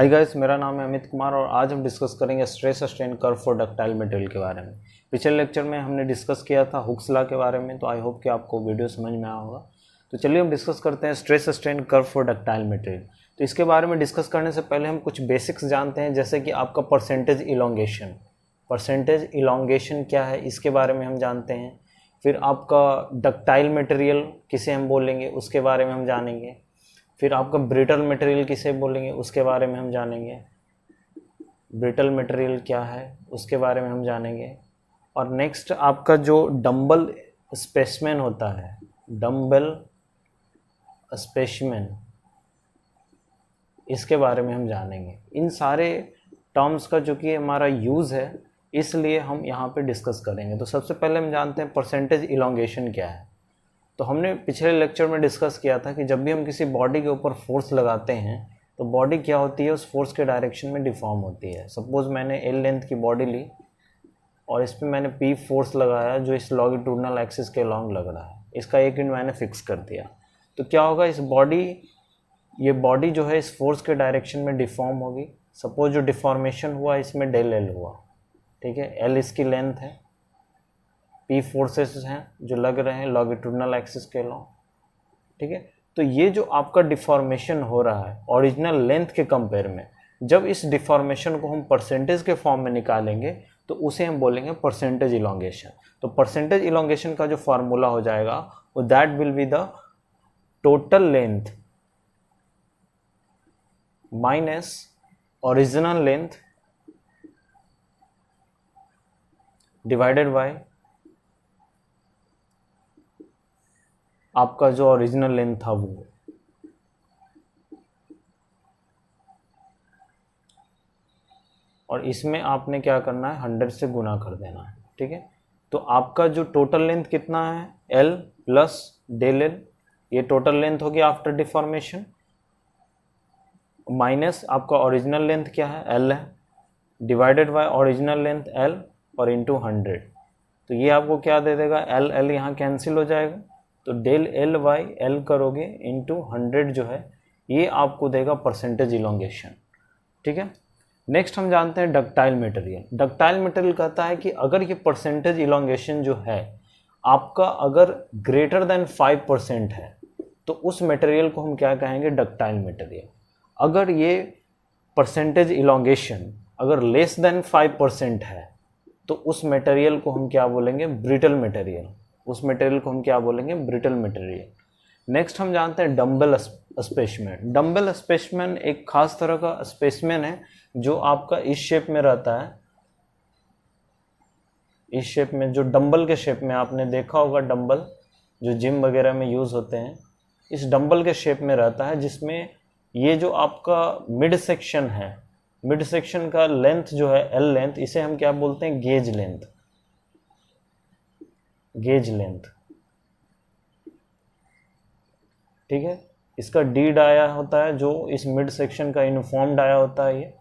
Hi guys, मेरा नाम है अमित कुमार और आज हम डिस्कस करेंगे stress strain curve for ductile material के बारे में। पिछले लेक्चर में हमने डिस्कस किया था हुक्स लॉ के बारे में, तो आई होप कि आपको वीडियो समझ में आया होगा। तो चलिए हम डिस्कस करते हैं stress strain curve for ductile material. तो इसके बारे में डिस्कस करने से पहले हम कुछ बेसिक्स जानते हैं, जैसे कि आपका परसेंटेज इलोंगेशन। परसेंटेज इलोंगेशन क्या है इसके बारे में हम जानते हैं। फिर आपका डक्टाइल मटेरियल किसे हम बोलेंगे उसके बारे में हम जानेंगे। फिर आपका ब्रिटल मटेरियल किसे बोलेंगे उसके बारे में हम जानेंगे। ब्रिटल मटेरियल क्या है उसके बारे में हम जानेंगे। और नेक्स्ट आपका जो डंबल स्पेसिमेन होता है, डंबल स्पेसिमेन, इसके बारे में हम जानेंगे। इन सारे टर्म्स का जो कि हमारा यूज़ है, इसलिए हम यहाँ पे डिस्कस करेंगे। तो सबसे पहले हम जानते हैं परसेंटेज इलोंगेशन क्या है। तो हमने पिछले लेक्चर में डिस्कस किया था कि जब भी हम किसी बॉडी के ऊपर फोर्स लगाते हैं तो बॉडी क्या होती है, उस फोर्स के डायरेक्शन में डिफॉर्म होती है। सपोज मैंने एल लेंथ की बॉडी ली और इस पर मैंने पी फोर्स लगाया जो इस लॉन्गिट्यूडनल एक्सिस के अलॉन्ग लग रहा है। इसका एक यूनिट मैंने फिक्स कर दिया, तो क्या होगा, ये बॉडी जो है इस फोर्स के डायरेक्शन में डिफॉर्म होगी। सपोज जो डिफॉर्मेशन हुआ इसमें डेल एल हुआ, ठीक है। एल इसकी लेंथ है, पी फोर्सेस हैं जो लग रहे हैं लॉन्गिट्यूडनल एक्सिस के अलॉन्ग, ठीक है। तो ये जो आपका डिफॉर्मेशन हो रहा है ओरिजिनल लेंथ के कंपेयर में, जब इस डिफॉर्मेशन को हम परसेंटेज के फॉर्म में निकालेंगे तो उसे हम बोलेंगे परसेंटेज इलोंगेशन। तो परसेंटेज इलोंगेशन का जो फार्मूला हो जाएगा वो that will be the total length minus original length divided by आपका जो ओरिजिनल लेंथ था वो। और इसमें आपने क्या करना है, 100 से गुना कर देना है, ठीक है। तो आपका जो टोटल लेंथ कितना है, L प्लस डेल एल, ये टोटल लेंथ होगी आफ्टर डिफॉर्मेशन, माइनस आपका ओरिजिनल लेंथ क्या है, L है, divided by original length L और इंटू 100। तो ये आपको क्या दे देगा, L L यहाँ कैंसिल हो जाएगा, तो डेल एल बाई एल करोगे इंटू 100 जो है ये आपको देगा परसेंटेज इलोंगेशन, ठीक है। नेक्स्ट हम जानते हैं डक्टाइल मटेरियल। डक्टाइल मटेरियल कहता है कि अगर ये परसेंटेज इलोंगेशन जो है आपका अगर ग्रेटर देन 5% है तो उस मटेरियल को हम क्या कहेंगे, डक्टाइल मटेरियल। अगर ये परसेंटेज इलोंगेशन अगर लेस देन 5% है तो उस मटेरियल को हम क्या बोलेंगे, ब्रिटल मटेरियल। उस मटेरियल को हम क्या बोलेंगे, ब्रिटल मटेरियल। नेक्स्ट हम जानते हैं डंबल स्पेसिमेन। डंबल स्पेसिमेन एक खास तरह का स्पेसिमेन है जो आपका इस शेप में रहता है, इस शेप में, जो डंबल के शेप में आपने देखा होगा, डंबल जो जिम वगैरह में यूज होते हैं, इस डंबल के शेप में रहता है, जिसमें ये जो आपका मिड सेक्शन है, मिड सेक्शन का लेंथ जो है एल लेंथ, इसे हम क्या बोलते हैं, गेज लेंथ। गेज लेंथ, ठीक है। इसका डी डाया होता है जो इस मिड सेक्शन का यूनिफॉर्म डाया होता है ये,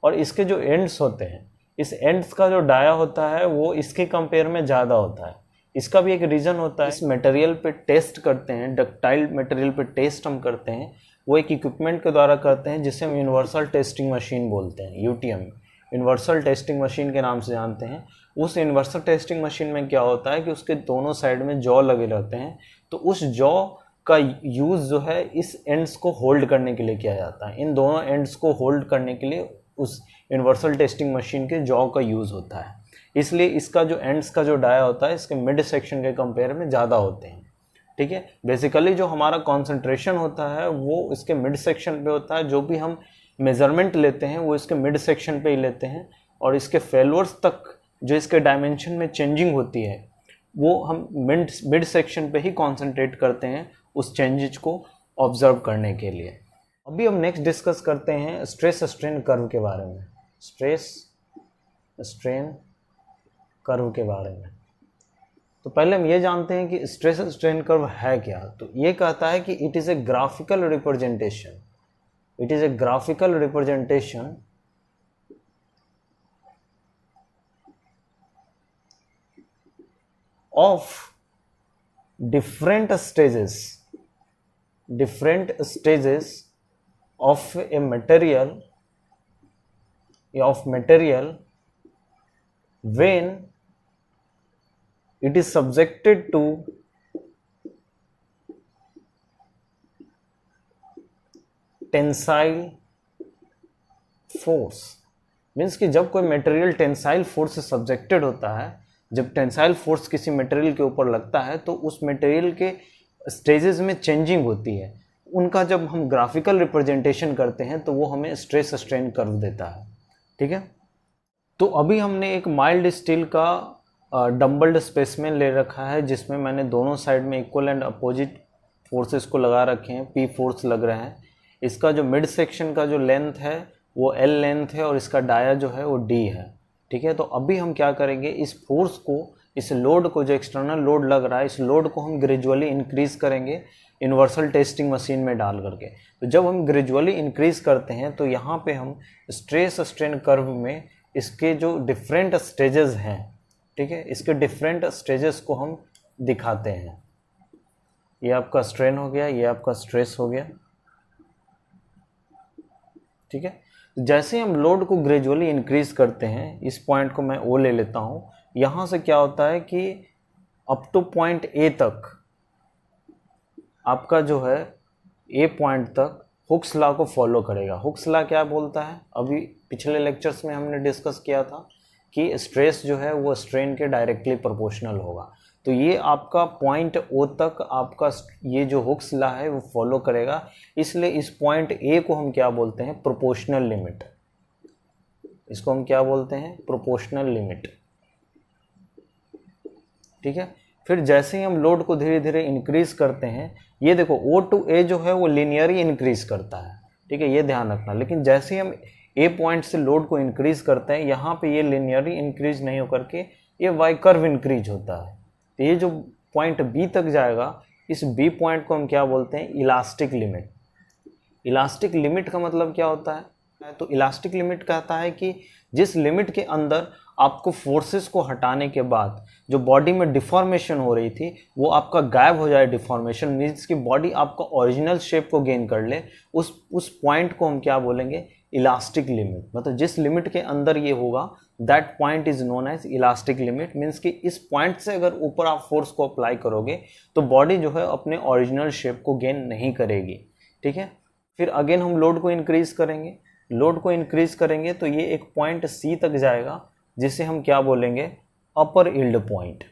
और इसके जो एंड्स होते हैं, इस एंड्स का जो डाया होता है वो इसके कंपेयर में ज़्यादा होता है। इसका भी एक रीज़न होता है। इस मटेरियल पे टेस्ट करते हैं, डक्टाइल मटेरियल पे टेस्ट हम करते हैं, वो एक इक्विपमेंट के द्वारा करते हैं जिसे हम यूनिवर्सल टेस्टिंग मशीन बोलते हैं, यूटीएम, यूनिवर्सल टेस्टिंग मशीन के नाम से जानते हैं। उस यूनिवर्सल टेस्टिंग मशीन में क्या होता है कि उसके दोनों साइड में जॉ लगे रहते हैं, तो उस जॉ का यूज़ जो है इस एंड्स को होल्ड करने के लिए किया जाता है। इन दोनों एंड्स को होल्ड करने के लिए उस यूनिवर्सल टेस्टिंग मशीन के जॉ का यूज़ होता है। इसलिए इसका जो एंड्स का जो डाया होता है इसके मिड सेक्शन के कंपेयर में ज़्यादा होते हैं, ठीक है। बेसिकली जो हमारा कॉन्सेंट्रेशन होता है वो इसके मिड सेक्शन पे होता है। जो भी हम मेजरमेंट लेते हैं वो इसके मिड सेक्शन पे ही लेते हैं, और इसके फेल्योर्स तक जो इसके डायमेंशन में चेंजिंग होती है वो हम मिड सेक्शन पे ही कॉन्सेंट्रेट करते हैं उस चेंजेस को ऑब्जर्व करने के लिए। अभी हम नेक्स्ट डिस्कस करते हैं स्ट्रेस स्ट्रेन कर्व के बारे में, स्ट्रेस स्ट्रेन कर्व के बारे में। तो पहले हम ये जानते हैं कि स्ट्रेस स्ट्रेन कर्व है क्या। तो ये कहता है कि it is a graphical representation, it is a graphical representation of different stages of a material of material when it is subjected to tensile force. Means कि जब कोई मटेरियल टेंसाइल फोर्स से सब्जेक्टेड होता है, जब टेंसाइल फोर्स किसी material के ऊपर लगता है तो उस मटेरियल के स्टेजेस में चेंजिंग होती है। उनका जब हम ग्राफिकल रिप्रेजेंटेशन करते हैं तो वो हमें स्ट्रेस स्ट्रेन कर्व देता है। ठीक है, तो अभी हमने एक माइल्ड स्टील का डम्बल्ड स्पेसिमेन ले रखा है जिसमें मैंने दोनों साइड में इक्वल एंड अपोजिट फोर्सेस को लगा रखे हैं, पी फोर्स लग रहे हैं। इसका जो मिड सेक्शन का जो लेंथ है वो एल लेंथ है और इसका डाया जो है वो डी है। ठीक है, तो अभी हम क्या करेंगे, इस फोर्स को, इस लोड को, जो एक्सटर्नल लोड लग रहा है, इस लोड को हम ग्रेजुअली इंक्रीज करेंगे यूनिवर्सल टेस्टिंग मशीन में डाल करके। तो जब हम ग्रेजुअली इंक्रीज करते हैं तो यहाँ पे हम स्ट्रेस स्ट्रेन कर्व में इसके जो डिफरेंट स्टेजेस हैं, ठीक है, इसके डिफरेंट स्टेजेस को हम दिखाते हैं। ये आपका स्ट्रेन हो गया, ये आपका स्ट्रेस हो गया। ठीक है, जैसे हम लोड को ग्रेजुअली इंक्रीज करते हैं, इस पॉइंट को मैं ओ ले लेता हूँ, यहाँ से क्या होता है कि अप टू पॉइंट ए तक आपका जो है ए पॉइंट तक हुक्स लॉ को फॉलो करेगा। हुक्स लॉ क्या बोलता है, अभी पिछले लेक्चर्स में हमने डिस्कस किया था कि स्ट्रेस जो है वो स्ट्रेन के डायरेक्टली प्रोपोर्शनल होगा। तो ये आपका पॉइंट ओ तक आपका ये जो हुक्स लॉ है वो फॉलो करेगा, इसलिए इस पॉइंट ए को हम क्या बोलते हैं, प्रोपोर्शनल लिमिट। इसको हम क्या बोलते हैं, प्रोपोर्शनल लिमिट। ठीक है, फिर जैसे ही हम लोड को धीरे धीरे इंक्रीज करते हैं, ये देखो ओ टू ए जो है वो लीनियरली इंक्रीज करता है। ठीक है, ये ध्यान रखना। लेकिन जैसे ही हम ए पॉइंट से लोड को इंक्रीज करते हैं, यहाँ पे ये लीनियरली इंक्रीज नहीं होकर के ये वाई कर्व इंक्रीज होता है। तो ये जो पॉइंट बी तक जाएगा, इस बी पॉइंट को हम क्या बोलते हैं, इलास्टिक लिमिट। इलास्टिक लिमिट का मतलब क्या होता है, तो इलास्टिक लिमिट कहता है कि जिस लिमिट के अंदर आपको फोर्सेस को हटाने के बाद जो बॉडी में डिफॉर्मेशन हो रही थी वो आपका गायब हो जाए। डिफॉर्मेशन मीन्स कि बॉडी आपका ओरिजिनल शेप को गेन कर ले, उस पॉइंट को हम क्या बोलेंगे, इलास्टिक लिमिट। मतलब जिस लिमिट के अंदर ये होगा, that point is known as elastic limit. Means कि इस पॉइंट से अगर ऊपर आप फोर्स को अप्लाई करोगे तो बॉडी जो है अपने ओरिजिनल शेप को गेन नहीं करेगी। ठीक है, फिर अगेन हम लोड को इंक्रीज करेंगे। लोड को इंक्रीज करेंगे तो ये एक पॉइंट सी तक जाएगा जिसे हम क्या बोलेंगे, अपर यील्ड पॉइंट।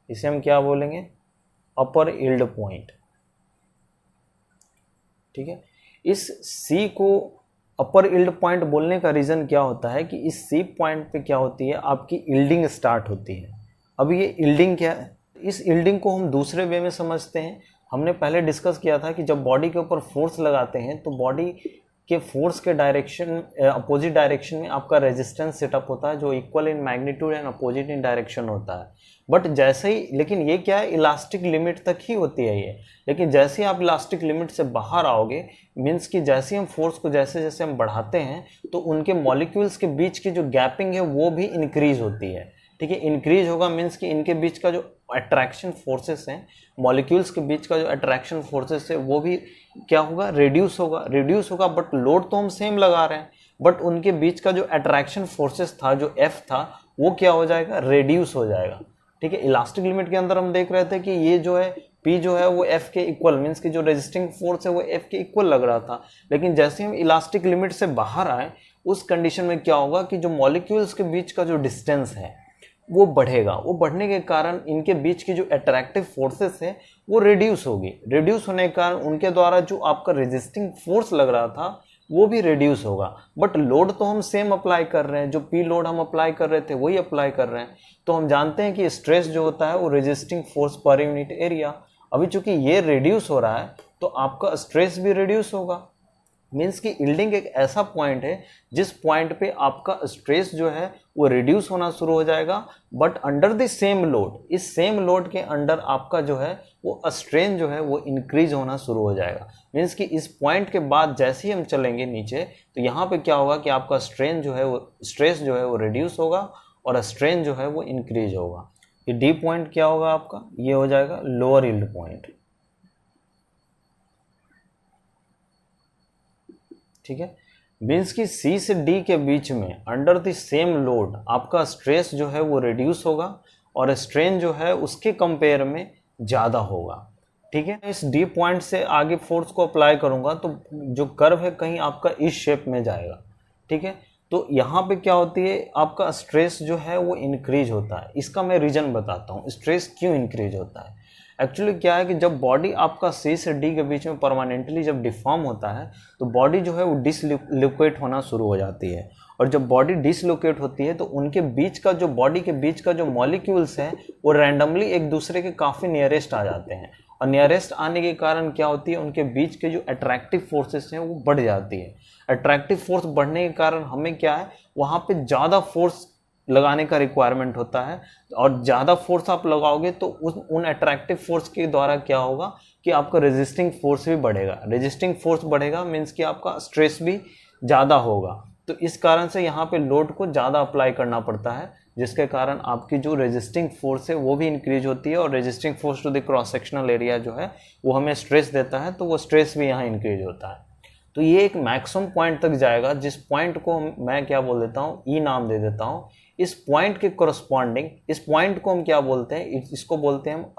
इसे हम क्या बोलेंगे, अपर यील्ड पॉइंट। ठीक है, इस सी को अपर यील्ड पॉइंट बोलने का रीज़न क्या होता है कि इस सी पॉइंट पे क्या होती है, आपकी यील्डिंग स्टार्ट होती है। अब ये यील्डिंग क्या है, इस यील्डिंग को हम दूसरे वे में समझते हैं। हमने पहले डिस्कस किया था कि जब बॉडी के ऊपर फोर्स लगाते हैं तो बॉडी के फोर्स के डायरेक्शन, अपोजिट डायरेक्शन में आपका रेजिस्टेंस सेटअप होता है जो equal in magnitude and opposite in direction होता है। बट जैसे ही, लेकिन ये क्या है, इलास्टिक लिमिट तक ही होती है ये। लेकिन जैसे ही आप इलास्टिक लिमिट से बाहर आओगे, मीन्स कि जैसे हम फोर्स को जैसे जैसे हम बढ़ाते हैं तो उनके मॉलिक्यूल्स के बीच की जो गैपिंग है वो भी इंक्रीज होती है। ठीक है, इंक्रीज होगा मीन्स कि इनके बीच का जो अट्रैक्शन फोर्सेस हैं, मॉलिक्यूल्स के बीच का जो अट्रैक्शन फोर्सेस है वो भी क्या होगा, रिड्यूस होगा। बट लोड तो हम सेम लगा रहे हैं, बट उनके बीच का जो अट्रैक्शन फोर्सेस था, जो एफ था, वो क्या हो जाएगा, रिड्यूस हो जाएगा। ठीक है, इलास्टिक लिमिट के अंदर हम देख रहे थे कि ये जो है पी जो है वो एफ के इक्वल, मीन्स कि जो रेजिस्टिंग फोर्स है वो एफ के इक्वल लग रहा था। लेकिन जैसे हम इलास्टिक लिमिट से बाहर आए, उस कंडीशन में क्या होगा कि जो मॉलिक्यूल्स के बीच का जो डिस्टेंस है वो बढ़ेगा। वो बढ़ने के कारण इनके बीच की जो अट्रैक्टिव फोर्सेस है वो रिड्यूस होगी। रिड्यूस होने के कारण उनके द्वारा जो आपका रेजिस्टिंग फोर्स लग रहा था वो भी रिड्यूस होगा। बट लोड तो हम सेम अप्लाई कर रहे हैं, जो पी लोड हम अप्लाई कर रहे थे वही अप्लाई कर रहे हैं। तो हम जानते हैं कि स्ट्रेस जो होता है वो resisting force per unit area. अभी चूंकि ये रिड्यूस हो रहा है तो आपका स्ट्रेस भी रिड्यूस होगा। मीन्स कि यील्डिंग एक ऐसा पॉइंट है जिस पॉइंट पे आपका स्ट्रेस जो है वो रिड्यूस होना शुरू हो जाएगा, but under the same load, इस सेम लोड के अंडर आपका जो है वो स्ट्रेन जो है वो इंक्रीज होना शुरू हो जाएगा। मीन्स कि इस पॉइंट के बाद जैसे ही हम चलेंगे नीचे तो यहाँ पे क्या होगा कि आपका स्ट्रेन जो है वो, स्ट्रेस जो है वो रिड्यूस होगा और स्ट्रेन जो है वो इंक्रीज होगा। ये डी पॉइंट क्या होगा आपका, ये हो जाएगा लोअर यील्ड पॉइंट। ठीक है, मीन्स कि सी से डी के बीच में अंडर द सेम लोड आपका स्ट्रेस जो है वो रिड्यूस होगा और स्ट्रेन जो है उसके कंपेयर में ज़्यादा होगा। ठीक है, इस डी पॉइंट से आगे फोर्स को अप्लाई करूँगा तो जो कर्व है कहीं आपका इस शेप में जाएगा। ठीक है, तो यहाँ पे क्या होती है, आपका स्ट्रेस जो है वो इंक्रीज होता है। इसका मैं रीज़न बताता हूँ स्ट्रेस क्यों इंक्रीज होता है। एक्चुअली क्या है कि जब बॉडी आपका सी से डी के बीच में परमानेंटली जब डिफॉर्म होता है तो बॉडी जो है वो डिसलोकेट होना शुरू हो जाती है, और जब बॉडी डिसलोकेट होती है तो उनके बीच का जो बॉडी के बीच का जो मॉलिक्यूल्स हैं वो रैंडमली एक दूसरे के काफ़ी नियरेस्ट आ जाते हैं, और नियरेस्ट आने के कारण क्या होती है, उनके बीच के जो अट्रैक्टिव फोर्सेस हैं वो बढ़ जाती है। अट्रैक्टिव फोर्स बढ़ने के कारण हमें क्या है, वहाँ पे ज़्यादा फोर्स लगाने का रिक्वायरमेंट होता है, और ज़्यादा फोर्स आप लगाओगे तो उन अट्रैक्टिव फोर्स के द्वारा क्या होगा कि आपका रेजिस्टिंग फोर्स भी बढ़ेगा। रेजिस्टिंग फोर्स बढ़ेगा मीन्स कि आपका स्ट्रेस भी ज़्यादा होगा, तो इस कारण से यहाँ पे लोड को ज़्यादा अप्लाई करना पड़ता है, जिसके कारण आपकी जो रेजिस्टिंग फोर्स है वो भी इंक्रीज होती है, और resisting force to the cross sectional area जो है वो हमें स्ट्रेस देता है, तो वो स्ट्रेस भी यहाँ इंक्रीज होता है। तो ये एक मैक्सिमम पॉइंट तक जाएगा, जिस पॉइंट को मैं क्या बोल देता हूँ, ई नाम दे देता हूँ। इस पॉइंट के कोरस्पॉन्डिंग इस पॉइंट को हम क्या बोलते हैं, इसको बोलते हैं हम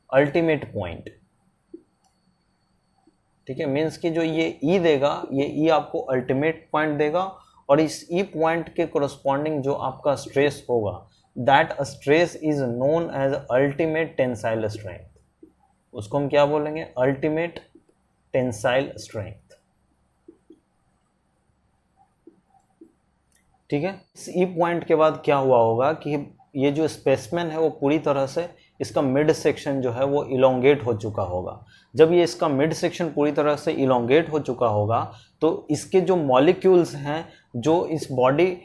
अल्टीमेट पॉइंट। ठीक है, मीन्स कि जो ये ई देगा, ये ई आपको अल्टीमेट पॉइंट देगा, और इस ई पॉइंट के कोरस्पॉन्डिंग जो आपका स्ट्रेस होगा, that stress is known as ultimate tensile strength. उसको हम क्या बोलेंगे, अल्टीमेट टेंसाइल स्ट्रेंथ। ठीक है, इस ई पॉइंट के बाद क्या हुआ होगा कि ये जो स्पेसिमेन है वो पूरी तरह से इसका मिड सेक्शन जो है वो इलोंगेट हो चुका होगा। जब ये इसका मिड सेक्शन पूरी तरह से इलोंगेट हो चुका होगा तो इसके जो मॉलिक्यूल्स हैं, जो इस बॉडी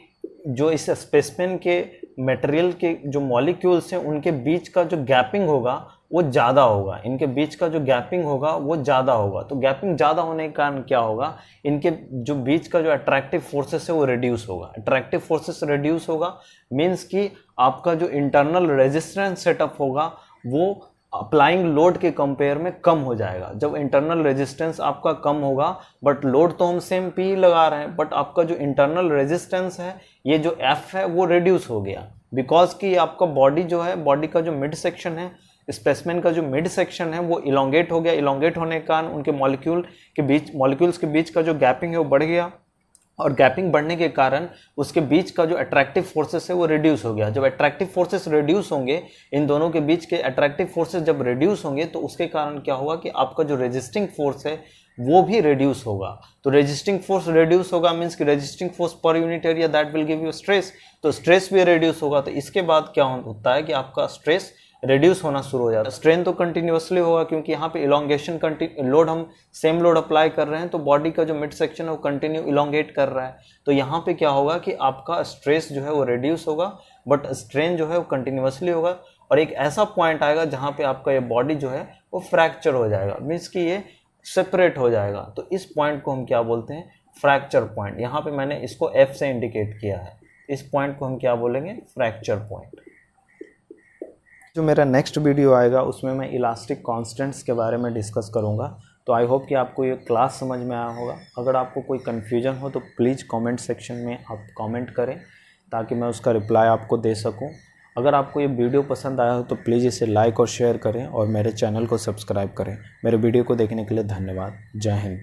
जो इस स्पेसिमेन के मटेरियल के जो मॉलिक्यूल्स हैं उनके बीच का जो गैपिंग होगा वो ज़्यादा होगा, इनके बीच का जो गैपिंग होगा वो ज़्यादा होगा। तो गैपिंग ज़्यादा होने के कारण क्या होगा, इनके जो बीच का जो अट्रैक्टिव फोर्सेस है वो रिड्यूस होगा। अट्रैक्टिव फोर्सेस रिड्यूस होगा मीन्स कि आपका जो इंटरनल रेजिस्टेंस सेटअप होगा वो अप्लाइंग लोड के कंपेयर में कम हो जाएगा। जब इंटरनल रेजिस्टेंस आपका कम होगा, बट लोड तो हम सेम पी लगा रहे हैं, बट आपका जो इंटरनल रेजिस्टेंस है, ये जो एफ है वो रिड्यूस हो गया, बिकॉज कि आपका बॉडी जो है, बॉडी का जो मिड सेक्शन है, स्पेसिमेन का जो मिड सेक्शन है वो इलोंगेट हो गया। इलोंगेट होने के कारण उनके मॉलिक्यूल्स के बीच का जो गैपिंग है वो बढ़ गया, और गैपिंग बढ़ने के कारण उसके बीच का जो अट्रैक्टिव फोर्सेस है वो रिड्यूस हो गया। जब अट्रैक्टिव फोर्सेस रिड्यूस होंगे, इन दोनों के बीच के अट्रैक्टिव फोर्सेस जब रिड्यूस होंगे तो उसके कारण क्या होगा कि आपका जो रेजिस्टिंग फोर्स है वो भी रिड्यूस होगा। तो रेजिस्टिंग फोर्स रिड्यूस होगा मीन्स कि resisting force per unit area that will give you stress, तो स्ट्रेस भी रिड्यूस होगा। तो इसके बाद क्या होता है कि आपका स्ट्रेस रिड्यूस होना शुरू हो जाता है। स्ट्रेन तो कंटिन्यूसली होगा क्योंकि यहाँ पे इलोंगेशन लोड हम सेम लोड अप्लाई कर रहे हैं, तो बॉडी का जो मिड सेक्शन है वो कंटिन्यू इलोंगेट कर रहा है। तो यहाँ पे क्या होगा कि आपका स्ट्रेस जो है वो रिड्यूस होगा, बट स्ट्रेन जो है वो कंटिन्यूसली होगा, और एक ऐसा पॉइंट आएगा जहाँ पे आपका ये बॉडी जो है वो फ्रैक्चर हो जाएगा, मीन्स कि ये सेपरेट हो जाएगा। तो इस पॉइंट को हम क्या बोलते हैं, फ्रैक्चर पॉइंट। यहाँ पे मैंने इसको एफ से इंडिकेट किया है, इस पॉइंट को हम क्या बोलेंगे, फ्रैक्चर पॉइंट। जो मेरा नेक्स्ट वीडियो आएगा उसमें मैं इलास्टिक कांस्टेंट्स के बारे में डिस्कस करूँगा। तो आई होप कि आपको ये क्लास समझ में आया होगा। अगर आपको कोई कन्फ्यूजन हो तो प्लीज़ कमेंट सेक्शन में आप कमेंट करें ताकि मैं उसका रिप्लाई आपको दे सकूं। अगर आपको ये वीडियो पसंद आया हो तो प्लीज़ इसे लाइक और शेयर करें, और मेरे चैनल को सब्सक्राइब करें। मेरे वीडियो को देखने के लिए धन्यवाद। जय हिंद।